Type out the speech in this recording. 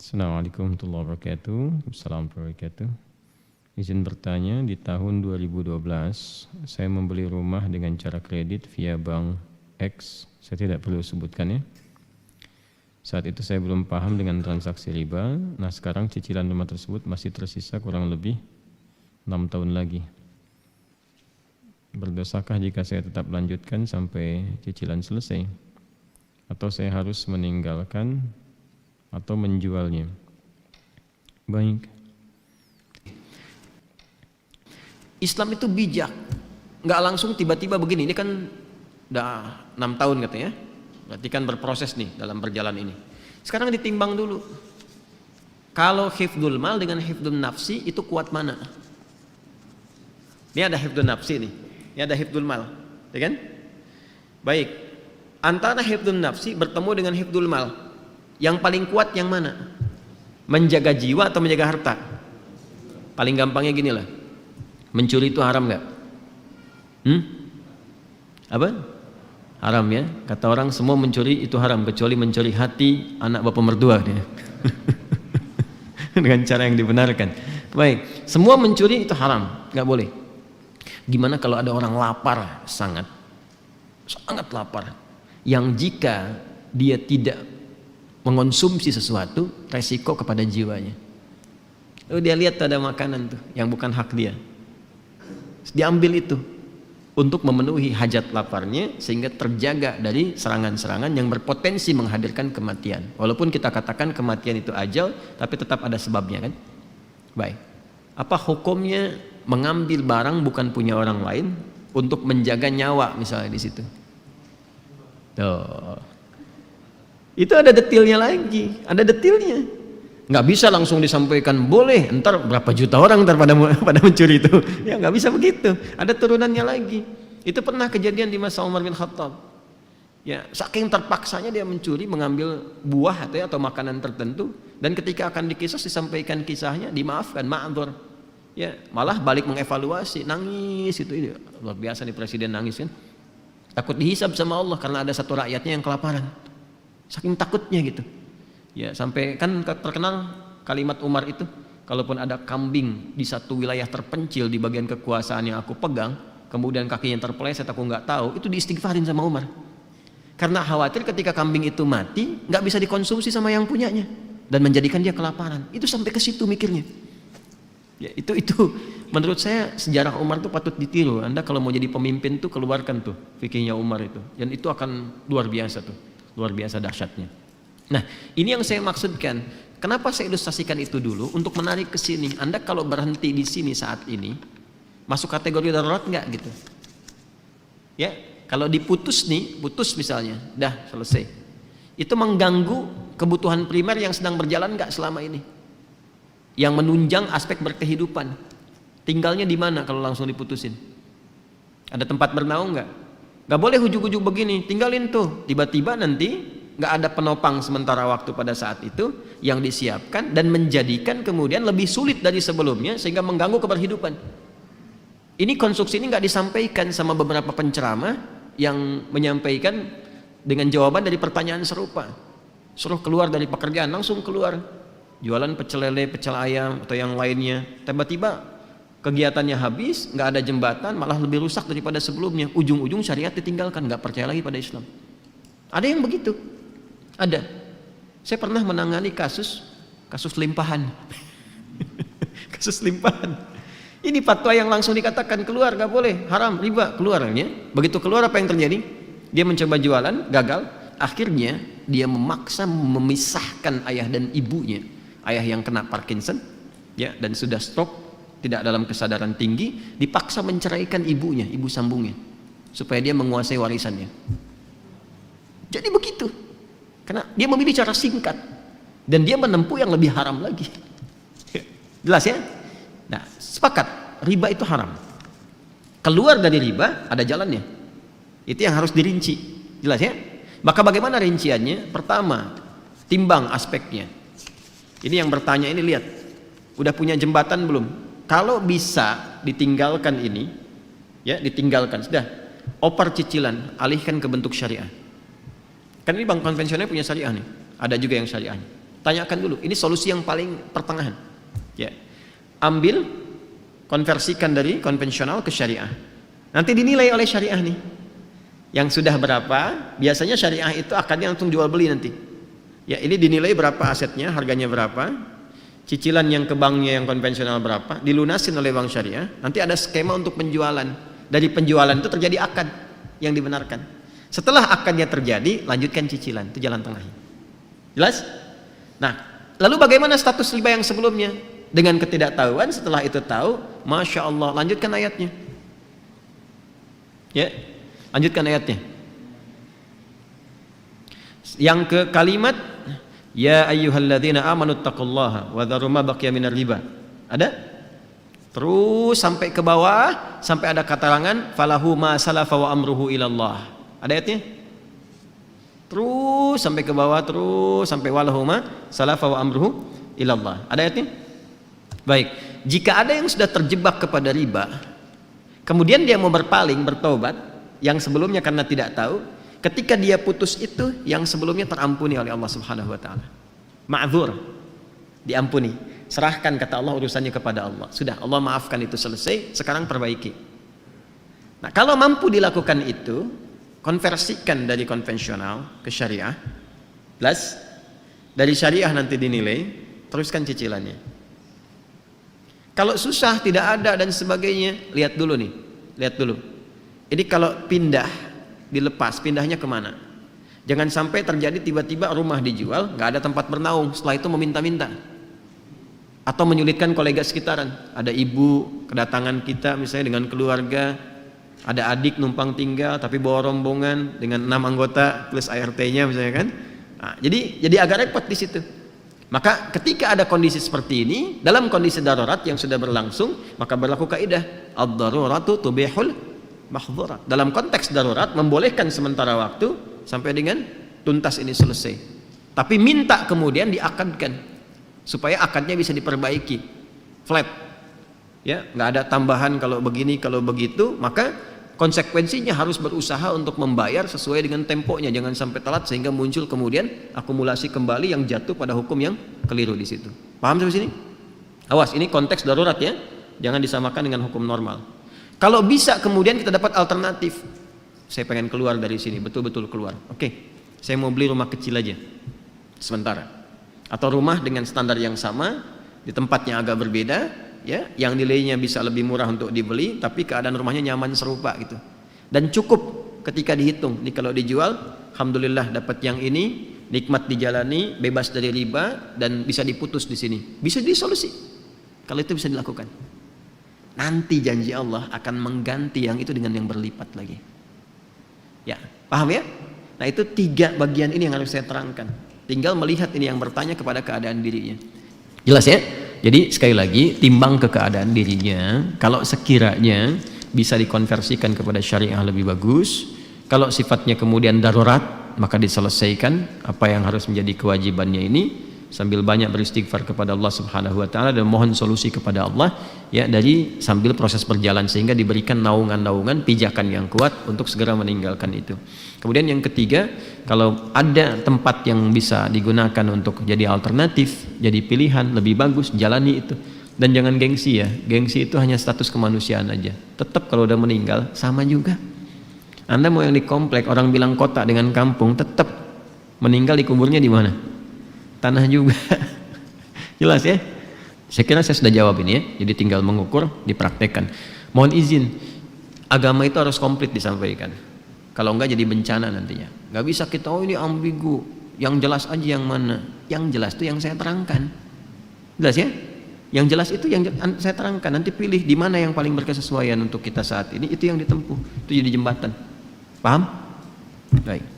Assalamualaikum warahmatullahi wabarakatuh. Assalamualaikum warahmatullahi wabarakatuh. Izin bertanya, di tahun 2012 saya membeli rumah dengan cara kredit via bank X. Saya tidak perlu sebutkan ya. Saat itu saya belum paham dengan transaksi riba. Nah, sekarang cicilan rumah tersebut masih tersisa kurang lebih 6 tahun lagi. Berdosakah jika saya tetap lanjutkan sampai cicilan selesai? Atau saya harus meninggalkan atau menjualnya? Baik. Islam itu bijak, nggak langsung tiba-tiba begini. Ini kan udah 6 tahun katanya, berarti kan berproses nih dalam berjalan ini. Sekarang ditimbang dulu. Kalau hifdzul mal dengan hifdzul nafsi itu kuat mana? Ini ada hifdzul nafsi nih, ini ada hifdzul mal, ya kan? Baik, antara hifdzul nafsi bertemu dengan hifdzul mal, yang paling kuat yang mana? Menjaga jiwa atau menjaga harta? Paling gampangnya gini lah, mencuri itu haram nggak? Apa? Haram ya. Kata orang semua mencuri itu haram kecuali mencuri hati anak bapak mertua dia. Dengan cara yang dibenarkan. Baik, semua mencuri itu haram, nggak boleh. Gimana kalau ada orang lapar, sangat lapar, yang jika dia tidak mengonsumsi sesuatu, resiko kepada jiwanya. Lalu dia lihat ada makanan tuh yang bukan hak dia, diambil itu untuk memenuhi hajat laparnya sehingga terjaga dari serangan-serangan yang berpotensi menghadirkan kematian. Walaupun kita katakan kematian itu ajal, tapi tetap ada sebabnya kan. Baik, apa hukumnya mengambil barang bukan punya orang lain untuk menjaga nyawa misalnya di situ? Tuh. Itu ada detailnya lagi, ada detailnya. Nggak bisa langsung disampaikan boleh, entar berapa juta orang pada mencuri itu. Ya nggak bisa begitu. Ada turunannya lagi. Itu pernah kejadian di masa Umar bin Khattab. Ya, saking terpaksanya dia mencuri, mengambil buah atau makanan tertentu, dan ketika akan dikisah disampaikan kisahnya, dimaafkan, ma'dzur. Ya, malah balik mengevaluasi, nangis itu luar biasa nih presiden nangis kan. Takut dihisab sama Allah karena ada satu rakyatnya yang kelaparan. Saking takutnya gitu. Ya, sampai kan terkenal kalimat Umar itu, kalaupun ada kambing di satu wilayah terpencil di bagian kekuasaan yang aku pegang, kemudian kakinya terpeleset aku nggak tahu, itu diistighfarin sama Umar. Karena khawatir ketika kambing itu mati, nggak bisa dikonsumsi sama yang punyanya dan menjadikan dia kelaparan. Itu sampai ke situ mikirnya. Ya, itu menurut saya sejarah Umar itu patut ditiru. Anda kalau mau jadi pemimpin tuh keluarkan tuh fikihnya Umar itu, dan itu akan luar biasa tuh. Luar biasa dahsyatnya. Nah, ini yang saya maksudkan. Kenapa saya ilustrasikan itu dulu untuk menarik ke sini. Anda kalau berhenti di sini saat ini, masuk kategori darurat nggak gitu? Ya, kalau diputus nih, putus misalnya, dah selesai. Itu mengganggu kebutuhan primer yang sedang berjalan nggak selama ini? Yang menunjang aspek berkehidupan. Tinggalnya di mana kalau langsung diputusin? Ada tempat bernaung nggak? Gak boleh ujuk-ujuk begini, tinggalin tuh. Tiba-tiba nanti gak ada penopang sementara waktu pada saat itu yang disiapkan dan menjadikan kemudian lebih sulit dari sebelumnya sehingga mengganggu keberhidupan. Ini konstruksi ini gak disampaikan sama beberapa penceramah yang menyampaikan dengan jawaban dari pertanyaan serupa. Suruh keluar dari pekerjaan, langsung keluar. Jualan pecel lele, pecel ayam atau yang lainnya. Tiba-tiba kegiatannya habis, nggak ada jembatan, malah lebih rusak daripada sebelumnya. Ujung-ujung syariat ditinggalkan, nggak percaya lagi pada Islam. Ada yang begitu, ada. Saya pernah menangani kasus limpahan, kasus limpahan. Ini fatwa yang langsung dikatakan keluar, nggak boleh, haram, riba, keluarnya. Begitu keluar apa yang terjadi? Dia mencoba jualan, gagal. Akhirnya dia memaksa memisahkan ayah dan ibunya. Ayah yang kena Parkinson, ya, dan sudah stroke. Tidak dalam kesadaran tinggi, dipaksa menceraikan ibunya, ibu sambungnya, supaya dia menguasai warisannya. Jadi begitu, karena dia memilih cara singkat dan dia menempuh yang lebih haram lagi. Jelas ya? Nah, sepakat, riba itu haram. Keluar dari riba ada jalannya. Itu yang harus dirinci. Jelas ya? Maka bagaimana rinciannya? Pertama, timbang aspeknya. Ini yang bertanya ini, lihat, udah punya jembatan belum? Kalau bisa ditinggalkan ini, ya ditinggalkan, sudah, opar cicilan, alihkan ke bentuk syariah. Kan ini bank konvensional punya syariah nih, ada juga yang syariah. Tanyakan dulu. Ini solusi yang paling pertengahan. Ya. Ambil, konversikan dari konvensional ke syariah. Nanti dinilai oleh syariah nih. Yang sudah berapa? Biasanya syariah itu akadnya langsung jual beli nanti. Ya, ini dinilai berapa asetnya, harganya berapa, cicilan yang ke banknya yang konvensional berapa, dilunasin oleh bank syariah. Nanti ada skema untuk penjualan. Dari penjualan itu terjadi akad yang dibenarkan. Setelah akadnya terjadi, lanjutkan cicilan. Itu jalan tengahnya. Jelas? Nah, lalu bagaimana status riba yang sebelumnya? Dengan ketidaktahuan, setelah itu tahu, Masya Allah, lanjutkan ayatnya. Ya, lanjutkan ayatnya. Yang ke kalimat, Ya ayyuhalladzina amanu taqullaha wa dharu ma baqiya minar riba. Ada? Terus sampai ke bawah, sampai ada katarangan, falahu ma salafa wa amruhu ilallah. Ada ayatnya? Terus sampai ke bawah, terus sampai walahuma salafa wa amruhu ilallah. Ada ayatnya? Baik, jika ada yang sudah terjebak kepada riba, kemudian dia mau berpaling, bertobat, yang sebelumnya karena tidak tahu, ketika dia putus itu, yang sebelumnya terampuni oleh Allah Subhanahu wa taala. Ma'dzur, diampuni. Serahkan kata Allah urusannya kepada Allah. Sudah, Allah maafkan, itu selesai, sekarang perbaiki. Nah, kalau mampu dilakukan itu, konversikan dari konvensional ke syariah, plus dari syariah nanti dinilai, teruskan cicilannya. Kalau susah, tidak ada dan sebagainya, lihat dulu nih, lihat dulu. Ini kalau pindah, dilepas, pindahnya kemana? Jangan sampai terjadi tiba-tiba rumah dijual, nggak ada tempat bernaung, setelah itu meminta-minta. Atau menyulitkan kolega sekitaran. Ada ibu kedatangan kita misalnya dengan keluarga, ada adik numpang tinggal tapi bawa rombongan dengan 6 anggota plus ART-nya misalnya kan. Nah, jadi agak repot di situ. Maka ketika ada kondisi seperti ini, dalam kondisi darurat yang sudah berlangsung, maka berlaku kaidah ad-daruratu tubihul mahdzurat. Dalam konteks darurat membolehkan sementara waktu sampai dengan tuntas ini selesai. Tapi minta kemudian diakadkan supaya akadnya bisa diperbaiki. Flat. Ya, nggak ada tambahan kalau begini, kalau begitu, maka konsekuensinya harus berusaha untuk membayar sesuai dengan temponya, jangan sampai telat sehingga muncul kemudian akumulasi kembali yang jatuh pada hukum yang keliru di situ. Paham sampai sini? Awas, ini konteks darurat ya, jangan disamakan dengan hukum normal. Kalau bisa kemudian kita dapat alternatif, saya pengen keluar dari sini, betul-betul keluar. Oke, saya mau beli rumah kecil aja, sementara, atau rumah dengan standar yang sama di tempat yang agak berbeda. Ya, yang nilainya bisa lebih murah untuk dibeli, tapi keadaan rumahnya nyaman serupa gitu. Dan cukup ketika dihitung, ini kalau dijual, alhamdulillah dapat yang ini, nikmat dijalani, bebas dari riba, dan bisa diputus di sini. Bisa disolusi. Kalau itu bisa dilakukan. Nanti janji Allah akan mengganti yang itu dengan yang berlipat lagi. Ya, paham ya? Nah, itu 3 bagian ini yang harus saya terangkan. Tinggal melihat ini yang bertanya kepada keadaan dirinya. Jelas ya? Jadi sekali lagi, timbang ke keadaan dirinya. Kalau sekiranya bisa dikonversikan kepada syariah lebih bagus. Kalau sifatnya kemudian darurat, maka diselesaikan apa yang harus menjadi kewajibannya ini, sambil banyak beristighfar kepada Allah Subhanahu wa taala dan mohon solusi kepada Allah ya, dari sambil proses berjalan sehingga diberikan naungan-naungan pijakan yang kuat untuk segera meninggalkan itu. Kemudian yang ketiga, kalau ada tempat yang bisa digunakan untuk jadi alternatif, jadi pilihan lebih bagus, jalani itu. Dan jangan gengsi ya, gengsi itu hanya status kemanusiaan aja. Tetap kalau udah meninggal sama juga. Anda mau yang di komplek, orang bilang kota dengan kampung, tetap meninggal dikuburnya di mana? Tanah juga. Jelas ya? Saya kira saya sudah jawab ini ya. Jadi tinggal mengukur, dipraktekkan. Mohon izin, agama itu harus komplit disampaikan. Kalau enggak jadi bencana nantinya. Enggak bisa kita, oh ini ambigu, yang jelas aja yang mana. Yang jelas itu yang saya terangkan. Jelas ya? Yang jelas itu yang saya terangkan. Nanti pilih di mana yang paling berkesesuaian untuk kita saat ini, itu yang ditempuh. Itu jadi jembatan. Paham? Baik.